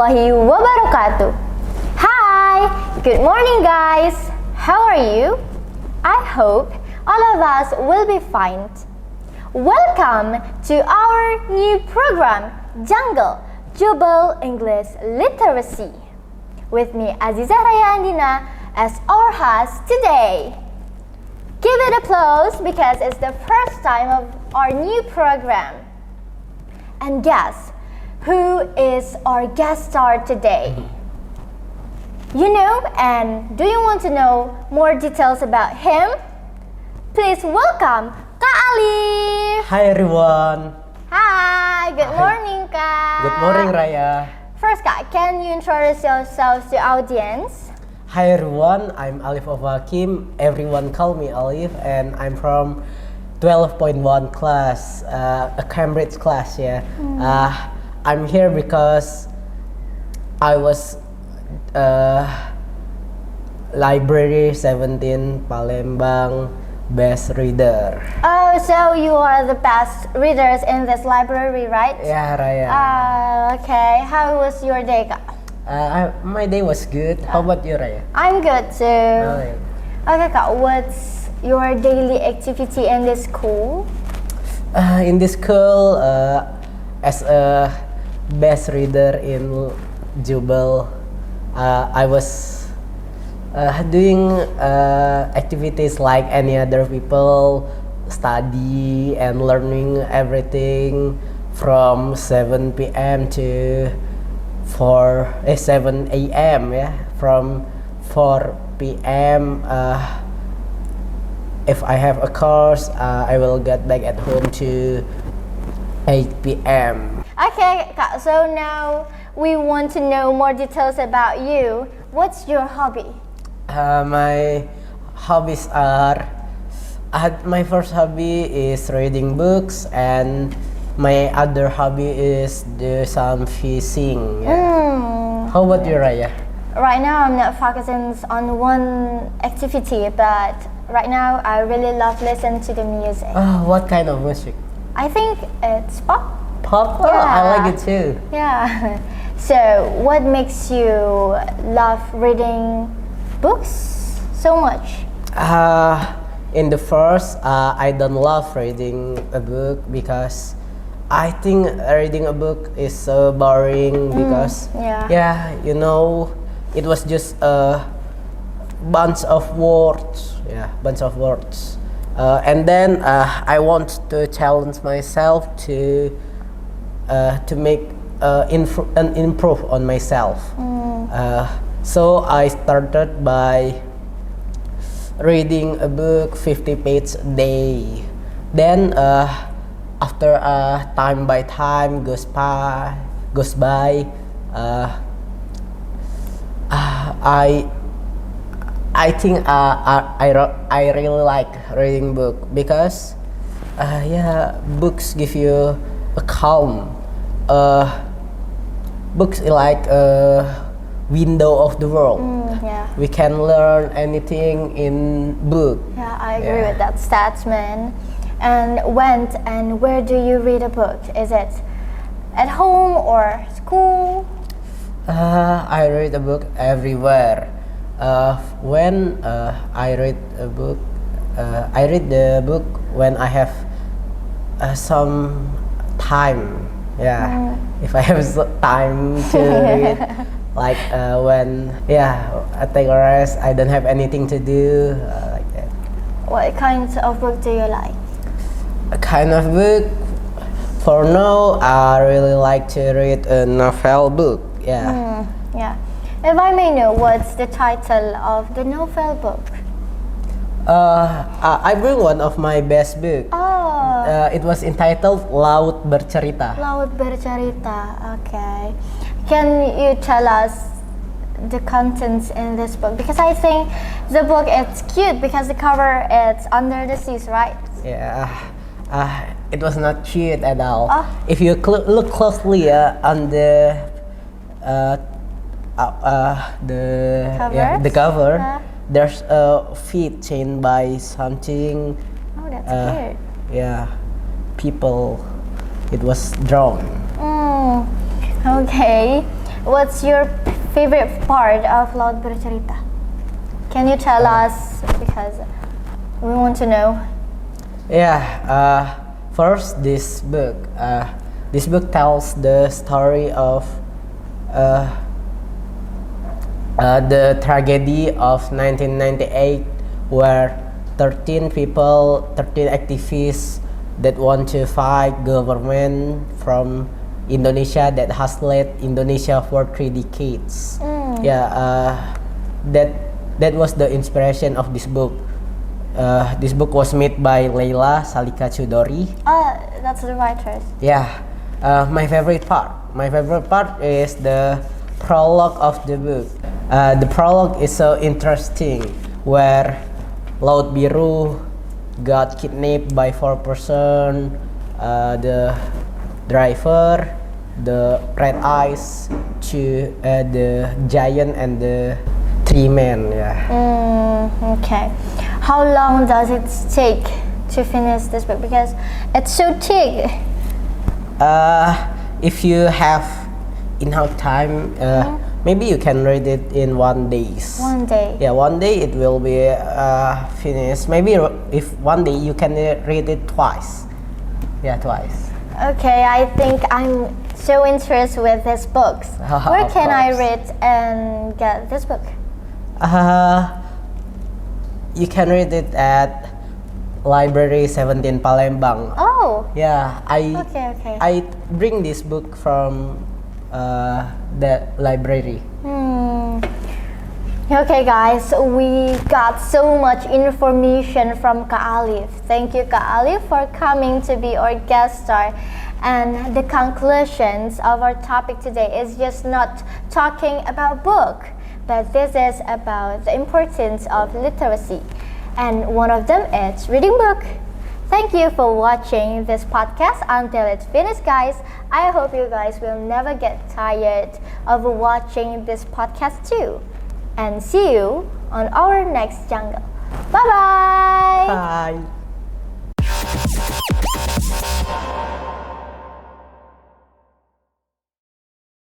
warahmatullahi wabarakatuh. Hi, good morning guys. How are you? I hope all of us will be fine. Welcome to our new program, Jungle, Jubel English Literacy. With me, Azizah Rayya Andina, as our host today. Give it applause because it's the first time of our new program. And guess who is our guest star today? You know, and do you want to know more details about him? Please welcome Kak Alif. Hi everyone. Hi, good morning Kak. Good morning Raya. First Kak, can you introduce yourself to audience? Hi everyone, I'm Alif Aufa Hakim. Everyone call me Alif, and I'm from 12.1 class, a Cambridge class. I'm here because I was Library 17 Palembang best reader. Oh, so you are the best readers in this library, right? Yeah, Raya. Okay. How was your day, Kak? My day was good. How about you, Raya? I'm good too. Right. Okay, Kak, what's your daily activity in this school? In this school, as a best reader in Jubel, I was doing activities like any other people, study and learning everything from 7 p.m. to 7 a.m. From 4 p.m. If I have a course, I will get back at home to 8 p.m. Okay, Kak, so now we want to know more details about you. What's your hobby? My hobbies are, my first hobby is reading books, and my other hobby is do some fishing. How about you, Raya? Right now I'm not focusing on one activity, but right now I really love listening to the music. What kind of music? I think it's pop. Pop? Yeah. I like it too. Yeah. So what makes you love reading books so much? In the first, I don't love reading a book because I think reading a book is so boring because you know, it was just a bunch of words. And then I want to challenge myself to make improve on myself. So I started by reading a book 50 pages a day. Then after time by time goes by, I think I really like reading book because books give you a calm. Books like a window of the world. We can learn anything in book. Yeah, I agree with that statement. And when and where do you read a book? Is it at home or school? I read a book everywhere. When I read a book, I read the book when I have some time. If I have time to read, like when I take a rest, I don't have anything to do, like that. What kinds of book do you like? A kind of book, for now, I really like to read a novel book. If I may know, what's the title of the novel book? I bring one of my best book. It was entitled Laut Bercerita. Laut Bercerita. Okay. Can you tell us the contents in this book? Because I think the book is cute because the cover is under the seas, right? It was not cute at all. If you look closely on the cover, there's a feet chained by something. Oh, that's cute. People. It was drawn. Okay. What's your favorite part of Laut Bercerita? Can you tell us, because we want to know? Yeah. First, this book. This book tells the story of the tragedy of 1998, where 13 activists that want to fight government from Indonesia that has led Indonesia for 3 decades. That was the inspiration of this book. This book was made by Leila Salika Chudori. That's the writers. Yeah. My favorite part is the prologue of the book. The prologue is so interesting, where Laut Biru got kidnapped by 4 persons, the driver, the red eyes, the giant, and the 3 men. Okay. How long does it take to finish this book? Because it's so thick. If you have enough time, maybe you can read it in 1 day. 1 day. Yeah, 1 day it will be finished. Maybe if 1 day you can read it twice. Yeah, twice. Okay, I think I'm so interested with these books. Where can I read and get this book? You can read it at Library 17 Palembang. Oh. Yeah, Okay. I bring this book from the library. Okay guys, we got so much information from Kak Alif. Thank you Kak Alif for coming to be our guest star. And the conclusions of our topic today is just not talking about book, but this is about the importance of literacy. And one of them is reading book. Thank you for watching this podcast until it's finished, guys. I hope you guys will never get tired of watching this podcast too. And see you on our next jungle. Bye-bye. Bye.